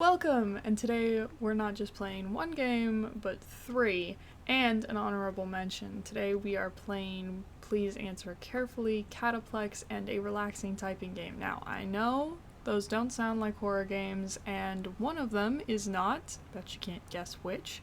Welcome! And today we're not just playing one game, but three, and an honorable mention. Today we are playing Please Answer Carefully, Cataplex, and a relaxing typing game. Now, I know those don't sound like horror games, and one of them is not, bet you can't guess which,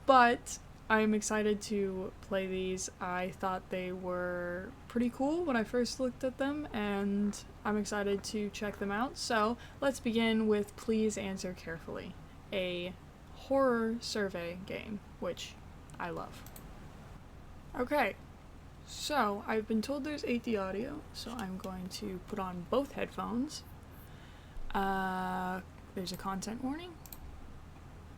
but I'm excited to play these. I thought they were pretty cool when I first looked at them, and I'm excited to check them out. So let's begin with Please Answer Carefully, a horror survey game, which I love. Okay, so I've been told there's 8D audio, so I'm going to put on both headphones. There's a content warning.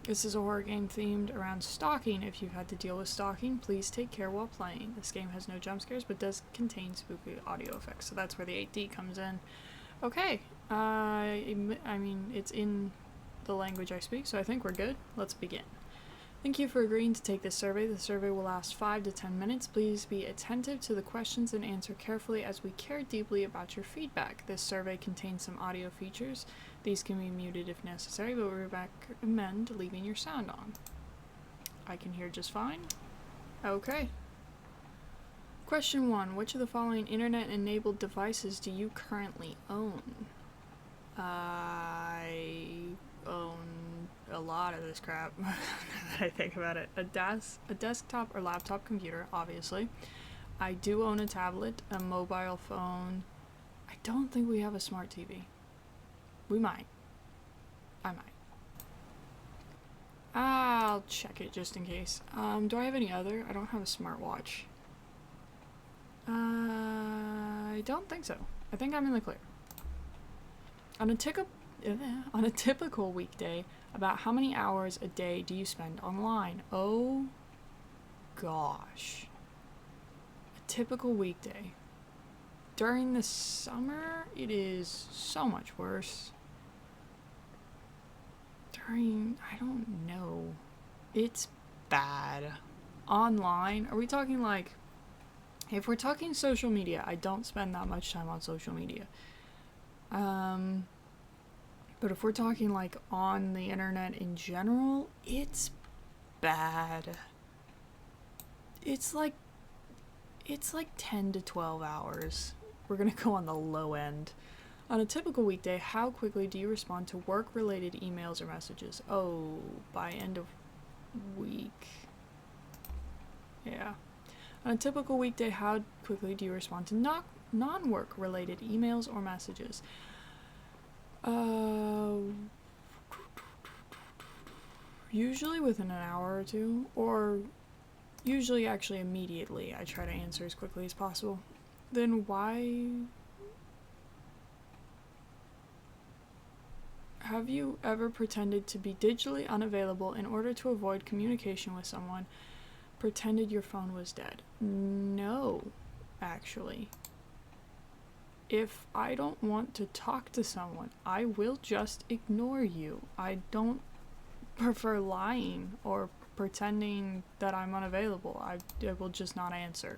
This is a horror game themed around stalking. If you've had to deal with stalking, please take care while playing. This game has no jump scares, but does contain spooky audio effects, so that's where the 8D comes in. Okay, I mean, it's in the language I speak, so I think we're good. Let's begin. Thank you for agreeing to take this survey. The survey will last 5 to 10 minutes. Please be attentive to the questions and answer carefully as we care deeply about your feedback. This survey contains some audio features. These can be muted if necessary, but we recommend leaving your sound on. I can hear just fine. Okay. Question 1. Which of the following internet-enabled devices do you currently own? I own a lot of this crap, now that I think about it. A desktop or laptop computer, obviously. I do own a tablet, a mobile phone. I don't think we have a smart TV. We might. I might. I'll check it just in case. Do I have any other? I don't have a smartwatch. I don't think so. I think I'm in the clear. On a typical weekday, about how many hours a day do you spend online? Oh gosh. A typical weekday. During the summer, it is so much worse. I don't know. It's bad. Online, are we talking like, if we're talking social media, I don't spend that much time on social media. But if we're talking like on the internet in general, it's bad. It's like 10 to 12 hours. We're gonna go on the low end. On a typical weekday, how quickly do you respond to work-related emails or messages? Oh, by end of week. Yeah. On a typical weekday, how quickly do you respond to non-work related emails or messages? Usually within an hour or two, or usually actually immediately. I try to answer as quickly as possible. Then why? Have you ever pretended to be digitally unavailable in order to avoid communication with someone? Pretended your phone was dead? No, actually. If I don't want to talk to someone, I will just ignore you. I don't prefer lying or pretending that I'm unavailable. I will just not answer.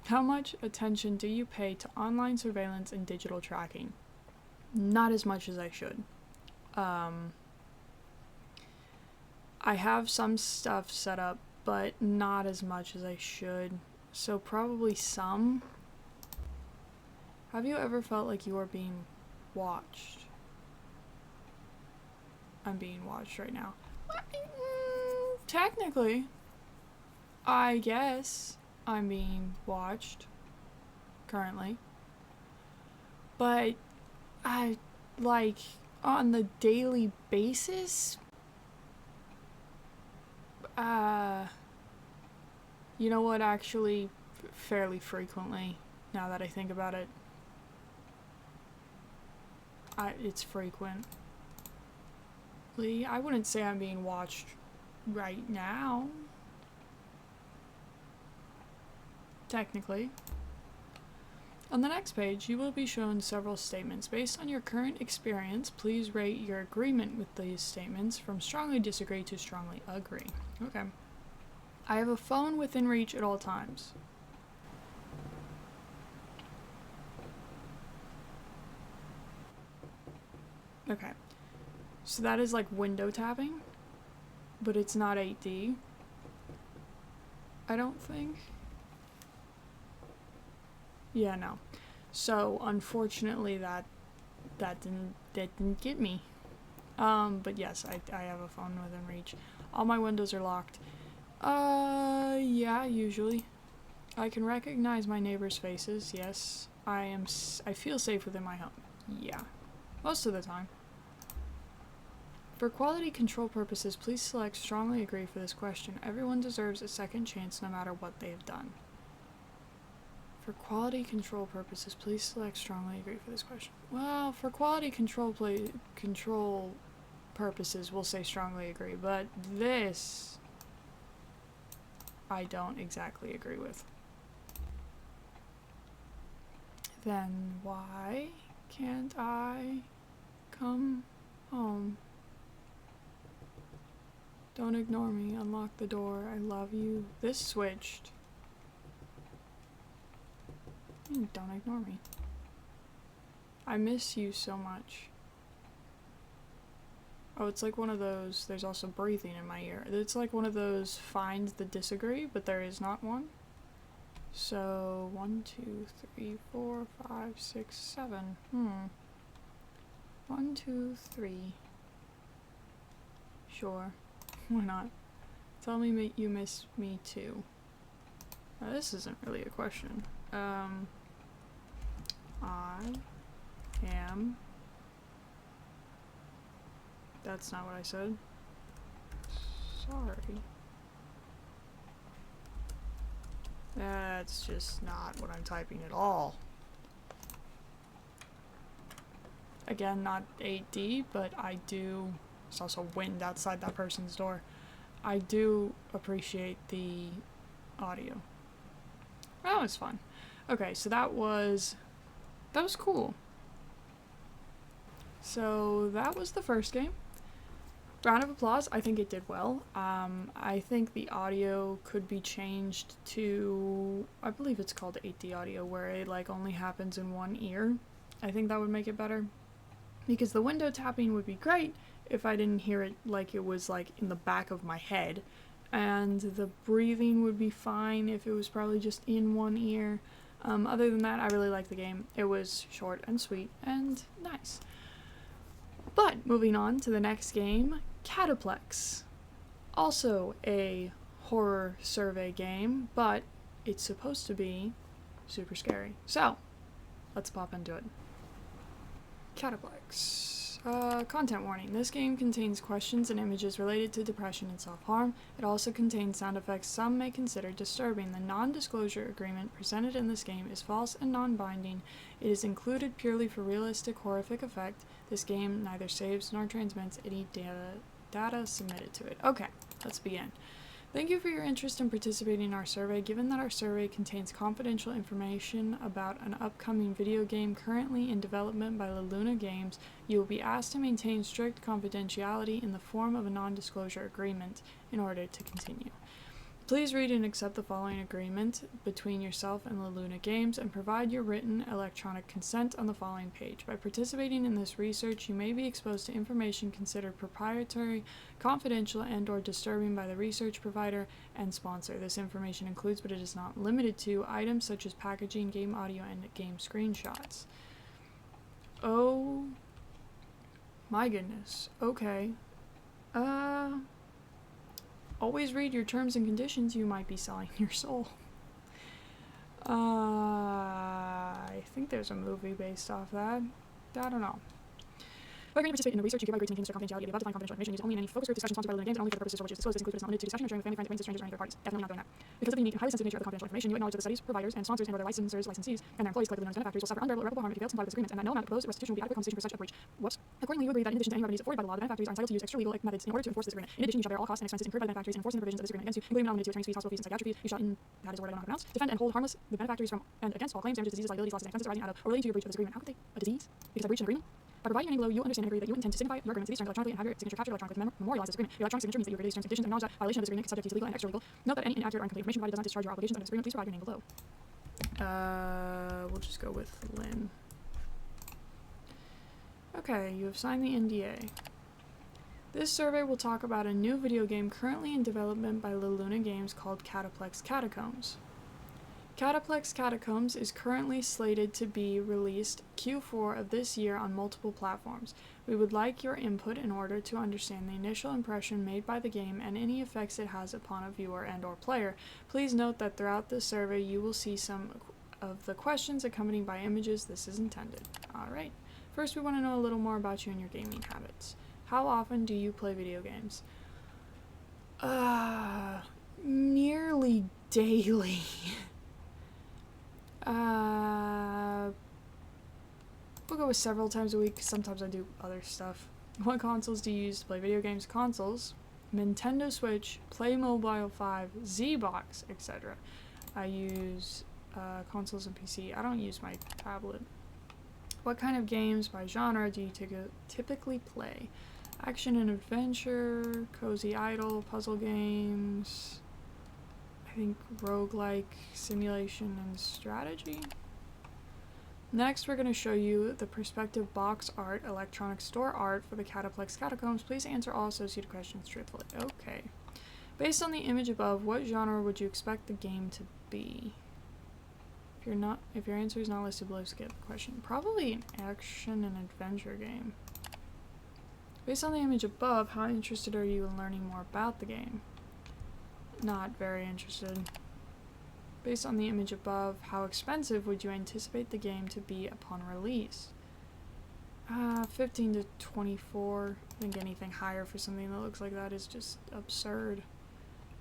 How much attention do you pay to online surveillance and digital tracking? Not as much as I should. I have some stuff set up, but not as much as I should. So probably some. Have you ever felt like you are being watched? I'm being watched right now. Technically, I guess I'm being watched currently. But I, like, on the daily basis, you know what, actually, fairly frequently, now that I think about it. It's frequent. I wouldn't say I'm being watched right now. Technically. On the next page, you will be shown several statements. Based on your current experience, please rate your agreement with these statements from strongly disagree to strongly agree. Okay. I have a phone within reach at all times. Okay. So that is like window tapping, but it's not 8D. I don't think. Yeah, no. So unfortunately that didn't get me. But yes, I have a phone within reach. All my windows are locked. Yeah, usually. I can recognize my neighbors' faces, yes. I feel safe within my home. Yeah. Most of the time. For quality control purposes, please select strongly agree for this question. Everyone deserves a second chance no matter what they have done. For quality control purposes, please select strongly agree for this question. Well, for quality control purposes, we'll say strongly agree, but this I don't exactly agree with. Then why can't I come home? Don't ignore me. Unlock the door. I love you. This switched. Don't ignore me. I miss you so much. Oh, it's like one of those, there's also breathing in my ear. It's like one of those find the disagree, but there is not one. So, 1, 2, 3, 4, 5, 6, 7. 1, 2, 3. Sure. Why not? Tell me you miss me too. Now, this isn't really a question. I am... That's not what I said. Sorry. That's just not what I'm typing at all. Again, not 8D, but I do... There's also wind outside that person's door. I do appreciate the audio. That was fun. Okay, so that was cool. So that was the first game. Round of applause. I think it did well. I think the audio could be changed to, I believe it's called 8D audio, where it like only happens in one ear. I think that would make it better. Because the window tapping would be great if I didn't hear it like it was like in the back of my head. And the breathing would be fine if it was probably just in one ear. Other than that, I really liked the game. It was short and sweet and nice. But moving on to the next game, Cataplex. Also a horror survey game, but it's supposed to be super scary. So, let's pop into it. Cataplex. Content warning. This game contains questions and images related to depression and self-harm. It also contains sound effects some may consider disturbing. The non-disclosure agreement presented in this game is false and non-binding. It is included purely for realistic horrific effect. This game neither saves nor transmits any data submitted to it. Okay, let's begin. Thank you for your interest in participating in our survey. Given that our survey contains confidential information about an upcoming video game currently in development by La Luna Games, you will be asked to maintain strict confidentiality in the form of a non-disclosure agreement in order to continue. Please read and accept the following agreement between yourself and La Luna Games and provide your written electronic consent on the following page. By participating in this research, you may be exposed to information considered proprietary, confidential, and/or disturbing by the research provider and sponsor. This information includes, but it is not limited to, items such as packaging, game audio, and game screenshots. Oh my goodness. Okay. Always read your terms and conditions. You might be selling your soul. I think there's a movie based off that. I don't know. By agreeing to participate in the research, you give agreed to maintain strict confidentiality. The above defined confidential information is only in any focus group discussions sponsored by the games and only for the purposes for which it is disclosed. This includes but is not limited to discussion or sharing with family, friends, acquaintances, strangers, or any third parties. Definitely not doing that. Because of the unique and highly sensitive nature of the confidential information, you acknowledge that the studies, providers, and sponsors and other licensors, licensees, and their employees, collectively known as benefactors, will suffer unbearable irreparable harm if you fail to comply with this agreement, and that no amount of proposed restitution will be adequate compensation for such a breach. Whoops. Accordingly, you agree that in addition to any remedies afforded by the law, the benefactors are entitled to use extra legal methods in order to enforce this agreement. In addition, you shall bear all costs and expenses incurred by the benefactors in enforcing the provisions of this agreement against you, including not limited to attorney's fees, hospital fees, and psychiatry fees. You shall, that is a word I don't know how to pronounce, defend and hold harmless the benefactors from and against all claims, damages, diseases, liabilities, losses, and expenses arising out of or relating to your breach of this agreement. How could they? A disease? Because I breached an agreement? By providing your name below, you understand and agree that you intend to signify your agreement to these terms electronically and have your signature captured electronically to memorialize this agreement. Your electronic signature means that you agree to these terms and conditions and acknowledge that violation of this agreement is subject to legal and extra legal. Note that any inaccurate or incomplete information provided does not discharge your obligations under this agreement. Please provide your name below. We'll just go with Lynn. Okay, you have signed the NDA. This survey will talk about a new video game currently in development by La Luna Games called Cataplex Catacombs. Cataplex Catacombs is currently slated to be released Q4 of this year on multiple platforms. We would like your input in order to understand the initial impression made by the game and any effects it has upon a viewer and/or player. Please note that throughout this survey you will see some of the questions accompanied by images. This is intended. Alright, first we want to know a little more about you and your gaming habits. How often do you play video games? Nearly daily. We'll go with several times a week. Sometimes I do other stuff. What consoles do you use to play video games? Consoles, Nintendo Switch, Playmobile 5, Xbox, etc. I use consoles and PC. I don't use my tablet. What kind of games by genre do you typically play? Action and adventure, cozy idle, puzzle games, I think roguelike, simulation, and strategy. Next, we're going to show you the perspective box art, electronic store art for the Cataplex Catacombs. Please answer all associated questions truthfully. Okay. Based on the image above, what genre would you expect the game to be? If your answer is not listed below, skip the question. Probably an action and adventure game. Based on the image above, how interested are you in learning more about the game? Not very interested. Based on the image above, how expensive would you anticipate the game to be upon release? 15 to 24. I think anything higher for something that looks like that is just absurd.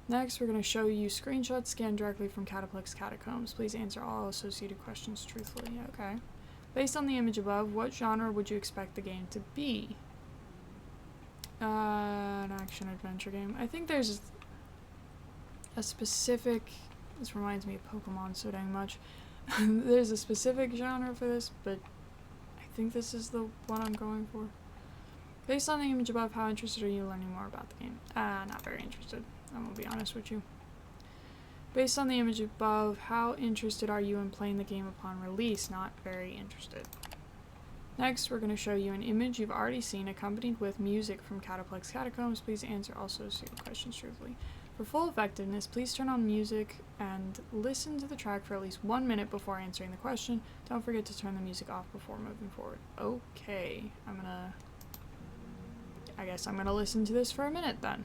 Next, we're going to show you screenshots scanned directly from Cataplex Catacombs. Please answer all associated questions truthfully. Okay. Based on the image above, what genre would you expect the game to be? An action-adventure game. I think there's a specific... This reminds me of Pokemon so dang much. There's a specific genre for this, but I think this is the one I'm going for. Based on the image above, how interested are you in learning more about the game? Not very interested. I'm gonna be honest with you. Based on the image above, how interested are you in playing the game upon release? Not very interested. Next, we're going to show you an image you've already seen accompanied with music from Cataplex Catacombs. Please answer all associated questions truthfully. For full effectiveness, please turn on music and listen to the track for at least 1 minute before answering the question. Don't forget to turn the music off before moving forward. Okay, I guess I'm gonna listen to this for a minute then.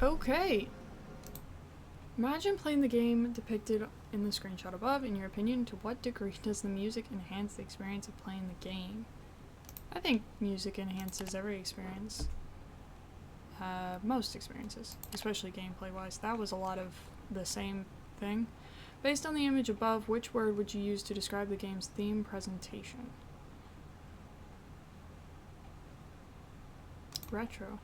Okay. Imagine playing the game depicted in the screenshot above. In your opinion, to what degree does the music enhance the experience of playing the game? I think music enhances every experience. Most experiences, especially gameplay-wise. That was a lot of the same thing. Based on the image above, which word would you use to describe the game's theme presentation? Retro.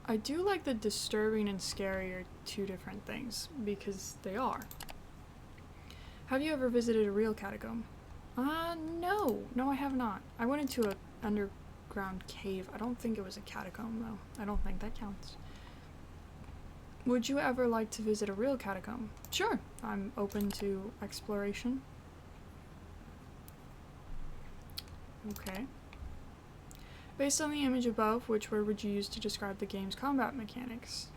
I do like the disturbing and scary are two different things, because they are. Have you ever visited a real catacomb? No. No, I have not. I went into an underground cave. I don't think it was a catacomb, though. I don't think that counts. Would you ever like to visit a real catacomb? Sure. I'm open to exploration. Okay. Based on the image above, which word would you use to describe the game's combat mechanics?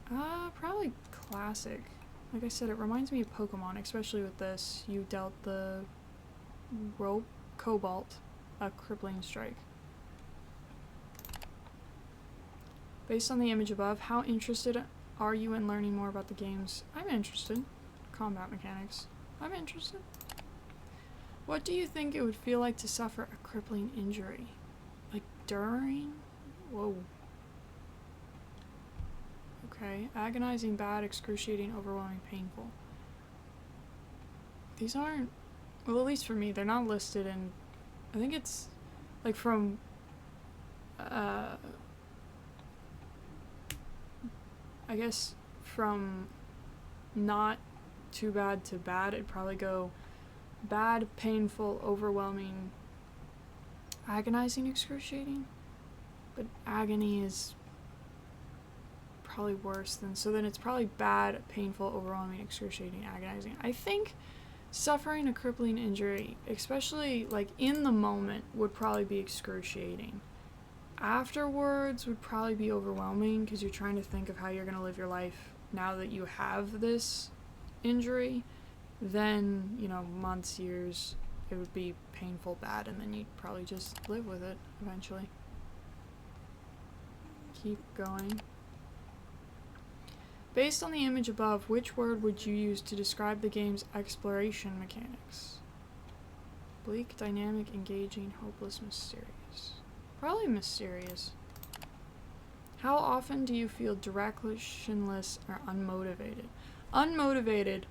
Probably classic. Like I said, it reminds me of Pokemon, especially with this. You dealt the rope Cobalt a crippling strike. Based on the image above, how interested are you in learning more about the games? I'm interested. Combat mechanics. I'm interested. What do you think it would feel like to suffer a crippling injury? Like during? Whoa. Okay. Agonizing, bad, excruciating, overwhelming, painful. These aren't, well, at least for me, they're not listed in, I think it's like from, I guess from not too bad to bad, it'd probably go bad, painful, overwhelming, agonizing, excruciating, but agony is probably worse than, so then it's probably bad, painful, overwhelming, excruciating, agonizing. I think Suffering a crippling injury, especially like in the moment, would probably be excruciating. Afterwards would probably be overwhelming because you're trying to think of how you're going to live your life now that you have this injury. Then, you know, months, years, it would be painful, bad, and then you'd probably just live with it eventually. Keep going. Based on the image above, which word would you use to describe the game's exploration mechanics? Bleak, dynamic, engaging, hopeless, mysterious. Probably mysterious. How often do you feel directionless or unmotivated? Unmotivated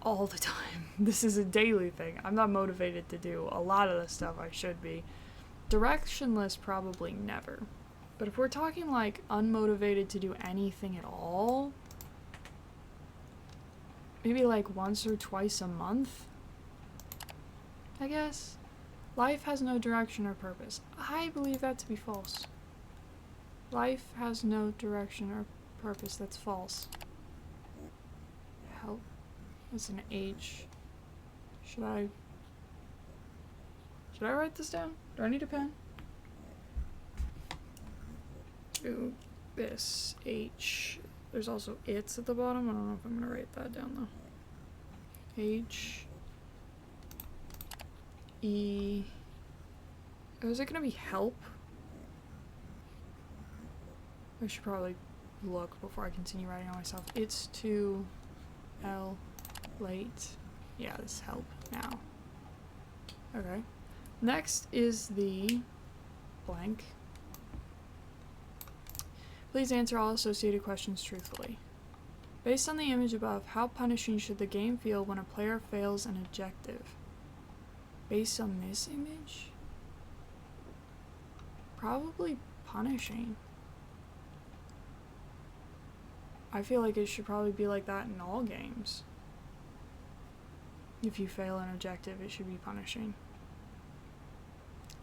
all the time. This is a daily thing. I'm not motivated to do a lot of the stuff I should be. Directionless, probably never. But if we're talking like unmotivated to do anything at all, maybe like once or twice a month, I guess. Life has no direction or purpose. I believe that to be false. Life has no direction or purpose. That's false. Help. That's an H. Should I write this down? Do I need a pen? Ooh, this H. There's also it's at the bottom. I don't know if I'm gonna write that down though. H. E. Oh, is it gonna be help? I should probably look before I continue writing on myself. It's too late. Yeah, this help now. Okay. Next is the blank. Please answer all associated questions truthfully. Based on the image above, how punishing should the game feel when a player fails an objective? Based on this image? Probably punishing. I feel like it should probably be like that in all games. If you fail an objective, it should be punishing.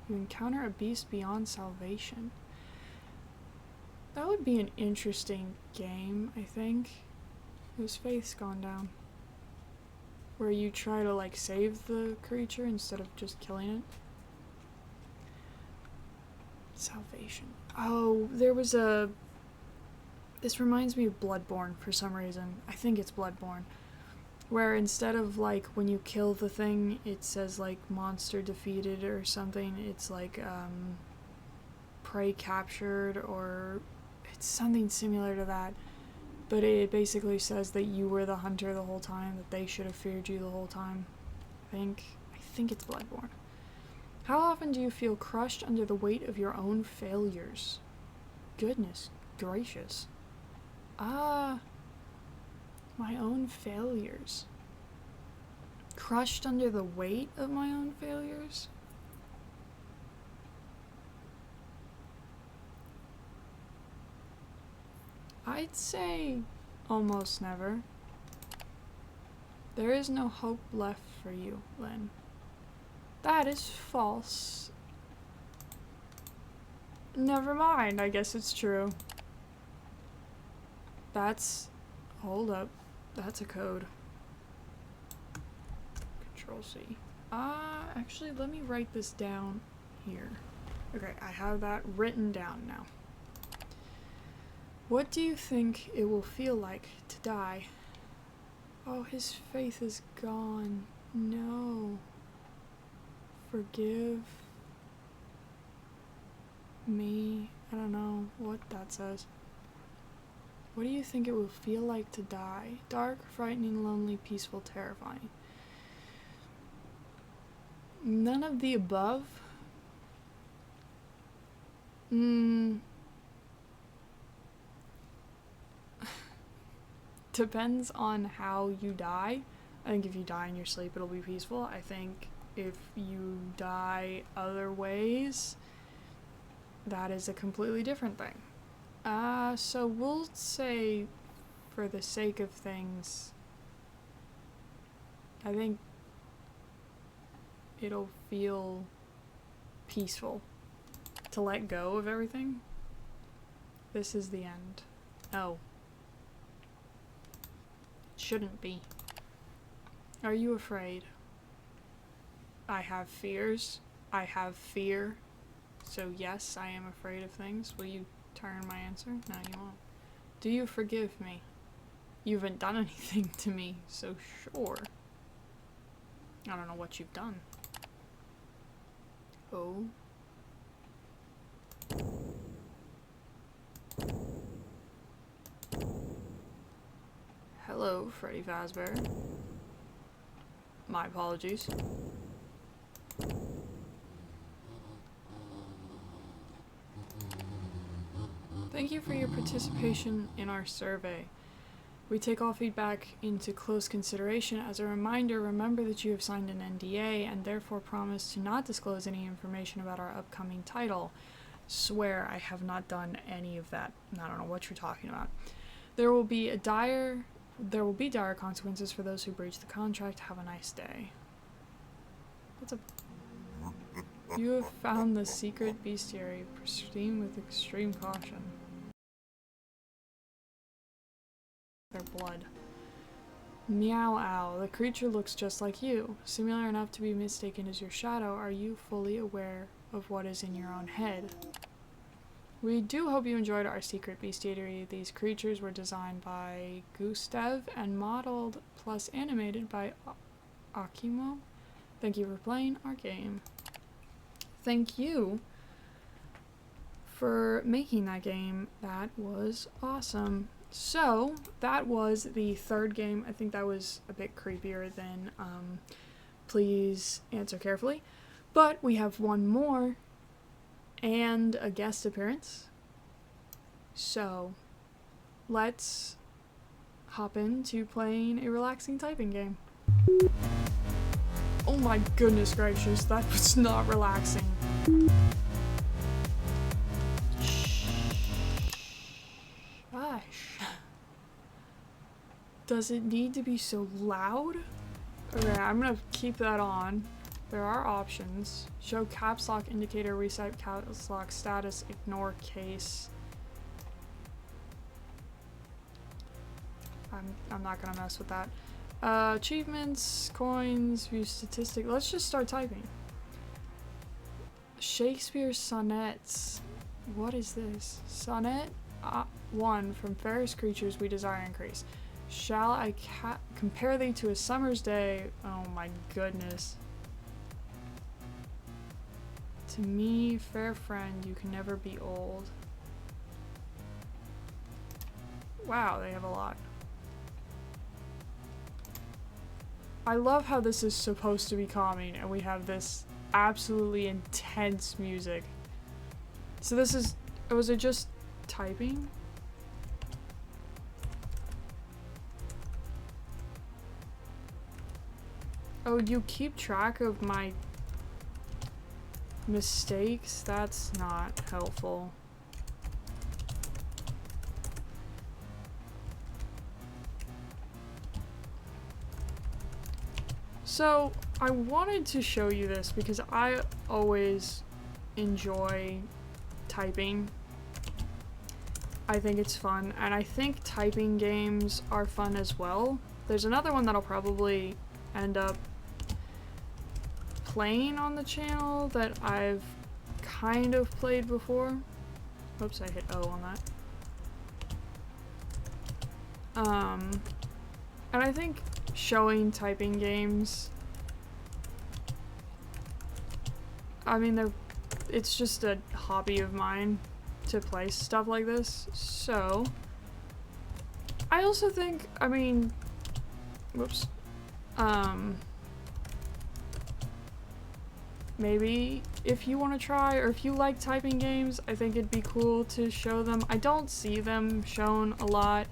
You encounter a beast beyond salvation. That would be an interesting game, I think. Whose faith's gone down. Where you try to like save the creature instead of just killing it. Salvation. Oh, there was a... This reminds me of Bloodborne for some reason. I think it's Bloodborne. Where instead of like when you kill the thing, it says like monster defeated or something. It's like prey captured, or it's something similar to that. But it basically says that you were the hunter the whole time, that they should have feared you the whole time. I think it's Bloodborne. How often do you feel crushed under the weight of your own failures? Goodness gracious. My own failures. Crushed under the weight of my own failures? I'd say almost never. There is no hope left for you, Lynn. That is false. Never mind, I guess it's true. Hold up. That's a code. Control-C. Actually, let me write this down here. Okay, I have that written down now. What do you think it will feel like to die? Oh, his faith is gone. No. Forgive me. I don't know what that says. What do you think it will feel like to die? Dark, frightening, lonely, peaceful, terrifying. None of the above? Depends on how you die. I think if you die in your sleep, it'll be peaceful. I think if you die other ways, that is a completely different thing. So we'll say, for the sake of things, I think it'll feel peaceful to let go of everything. This is the end. Oh. Shouldn't be. Are you afraid? I have fears. I have fear. So yes, I am afraid of things. Will you turn my answer? No, you won't. Do you forgive me? You haven't done anything to me, so sure. I don't know what you've done. Oh. Hello, Freddy Fazbear. My apologies. Thank you for your participation in our survey. We take all feedback into close consideration. As a reminder, remember that you have signed an NDA and therefore promise to not disclose any information about our upcoming title. Swear I have not done any of that. I don't know what you're talking about. There will be dire consequences for those who breach the contract. Have a nice day. You have found the secret bestiary. Proceed with extreme caution. Their blood. Meow owl. The creature looks just like you. Similar enough to be mistaken as your shadow. Are you fully aware of what is in your own head? We do hope you enjoyed our secret bestiary. These creatures were designed by Gustav and modeled plus animated by Akimo. Thank you for playing our game. Thank you for making that game. That was awesome. So, that was the third game. I think that was a bit creepier than Please Answer Carefully. But we have one more and a guest appearance. So, let's hop into playing a relaxing typing game. Oh my goodness gracious, that was not relaxing. Gosh. Does it need to be so loud? Okay, I'm gonna keep that on. There are options. Show caps lock indicator, reset caps lock status, ignore case. I'm not gonna mess with that. Achievements, coins, view statistic. Let's just start typing. Shakespeare sonnets. What is this? Sonnet 1. From fairest creatures we desire increase. Shall I compare thee to a summer's day? Oh my goodness. To me, fair friend, you can never be old. Wow, they have a lot. I love how this is supposed to be calming and we have this absolutely intense music. So this is, was it just typing? Oh, you keep track of my mistakes? That's not helpful. So, I wanted to show you this because I always enjoy typing. I think it's fun, and I think typing games are fun as well. There's another one that'll probably end up playing on the channel that I've kind of played before. Oops, I hit O on that. And I think showing typing games, I mean, it's just a hobby of mine to play stuff like this, so I also think, I mean, whoops, maybe if you want to try, or if you like typing games, I think it'd be cool to show them. I don't see them shown a lot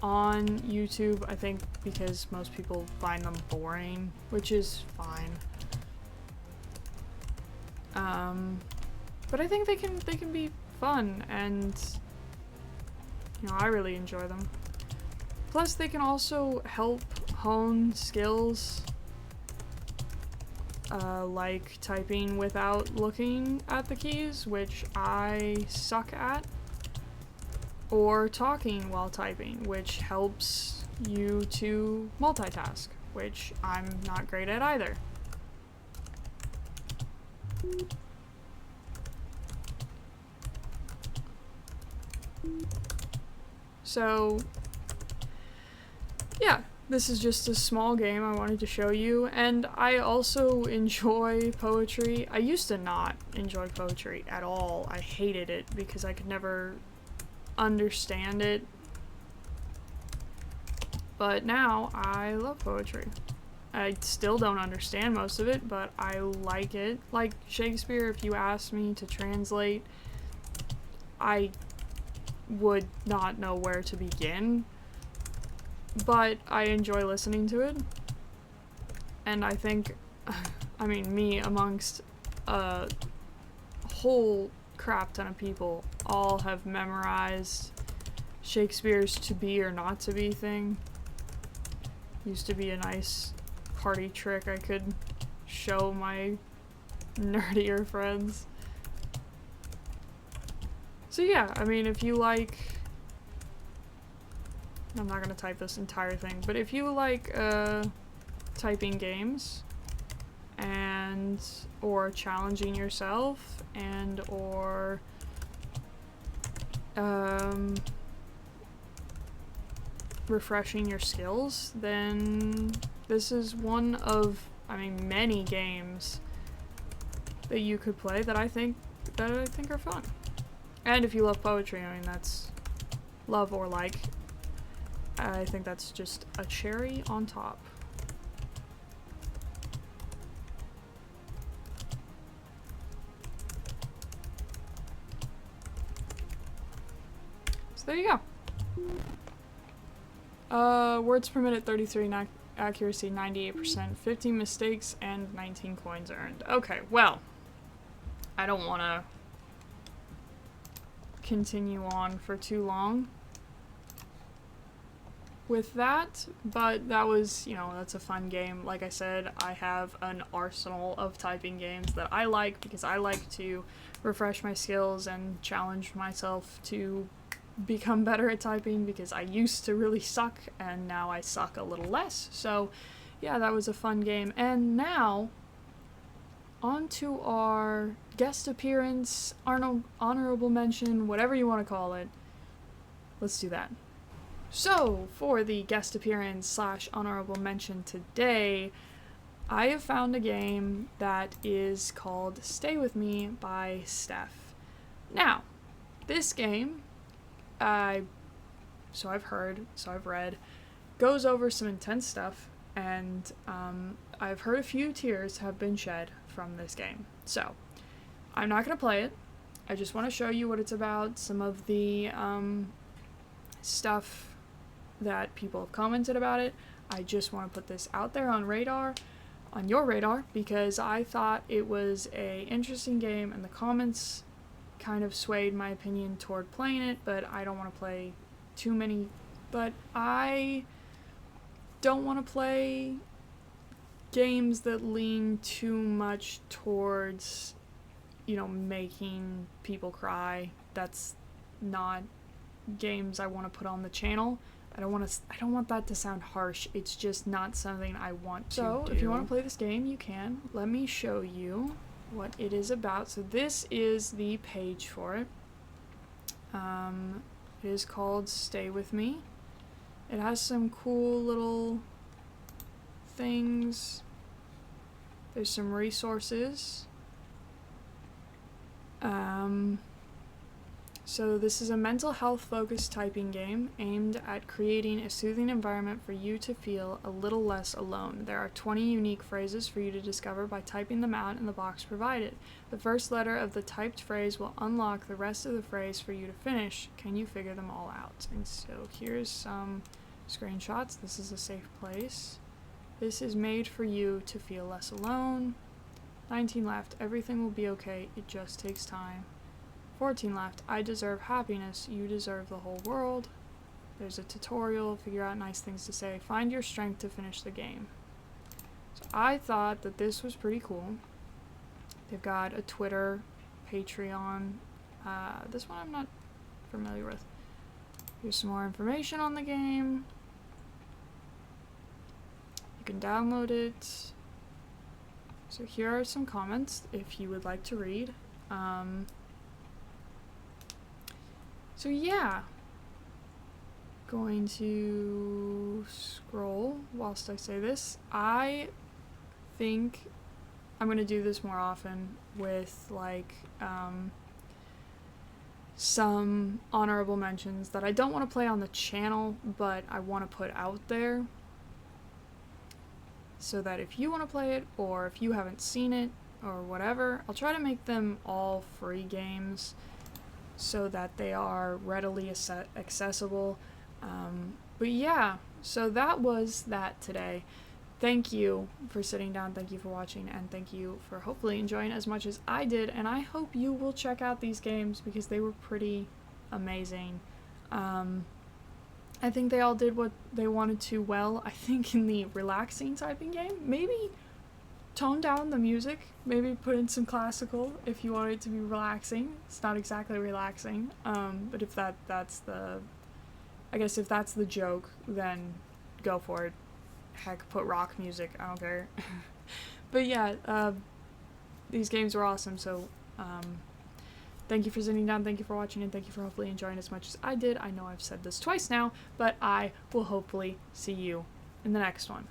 on YouTube, I think because most people find them boring, which is fine. But I think they can be fun, and you know, I really enjoy them. Plus they can also help hone skills, like typing without looking at the keys, which I suck at. Or talking while typing, which helps you to multitask, which I'm not great at either. So, yeah, this is just a small game I wanted to show you, and I also enjoy poetry. I used to not enjoy poetry at all. I hated it because I could never understand it. But now I love poetry. I still don't understand most of it, but I like it. Like Shakespeare, if you asked me to translate, I would not know where to begin, but I enjoy listening to it. And I think, I mean, me amongst a whole crap ton of people all have memorized Shakespeare's to be or not to be thing. Used to be a nice party trick I could show my nerdier friends. So yeah, I mean, if you like, I'm not gonna type this entire thing, but if you like typing games and or challenging yourself and or refreshing your skills, then this is one of, I mean, many games that you could play that I think are fun. And if you love poetry, I mean, that's love or like. I think that's just a cherry on top. So there you go. Words per minute 33, accuracy 98%, 15 mistakes, and 19 coins earned. Okay, well, I don't want to continue on for too long with that, but that was, you know, that's a fun game. Like I said, I have an arsenal of typing games that I like because I like to refresh my skills and challenge myself to become better at typing because I used to really suck and now I suck a little less. So yeah, that was a fun game. And now on to our guest appearance, honorable mention, whatever you want to call it. Let's do that. So, for the guest appearance / honorable mention today, I have found a game that is called Stay With Me by Steph. Now, this game, so I've heard, so I've read, goes over some intense stuff, and I've heard a few tears have been shed from this game. So, I'm not going to play it. I just want to show you what it's about, some of the stuff that people have commented about it. I just want to put this out there on your radar, because I thought it was a interesting game, and the comments kind of swayed my opinion toward playing it, but I don't want to play too many. But I don't want to play games that lean too much towards, you know, making people cry. That's not games I want to put on the channel. I don't want that to sound harsh. It's just not something I want to do. So, if you want to play this game, you can. Let me show you what it is about. So this is the page for it. It is called Stay With Me. It has some cool little things. There's some resources. So this is a mental health focused typing game aimed at creating a soothing environment for you to feel a little less alone. There are 20 unique phrases for you to discover by typing them out in the box provided. The first letter of the typed phrase will unlock the rest of the phrase for you to finish. Can you figure them all out? And so here's some screenshots. This is a safe place. This is made for you to feel less alone. 19 left. Everything will be okay. It just takes time. 14 left. I deserve happiness. You deserve the whole world. There's a tutorial. Figure out nice things to say. Find your strength to finish the game. So I thought that this was pretty cool. They've got a Twitter, Patreon. This one I'm not familiar with. Here's some more information on the game. You can download it. So here are some comments if you would like to read. So yeah, going to scroll whilst I say this. I think I'm going to do this more often with like some honorable mentions that I don't want to play on the channel, but I want to put out there, so that if you want to play it, or if you haven't seen it, or whatever, I'll try to make them all free games so that they are readily accessible. But yeah, so that was that today. Thank you for sitting down, thank you for watching, and thank you for hopefully enjoying as much as I did, and I hope you will check out these games because they were pretty amazing. I think they all did what they wanted to well. I think in the relaxing typing game, maybe tone down the music, maybe put in some classical if you want it to be relaxing. It's not exactly relaxing, but if that's the, I guess if that's the joke, then go for it. Heck, put rock music, I don't care. But yeah, these games were awesome, so thank you for sitting down, thank you for watching, and thank you for hopefully enjoying as much as I did. I know I've said this twice now, but I will hopefully see you in the next one.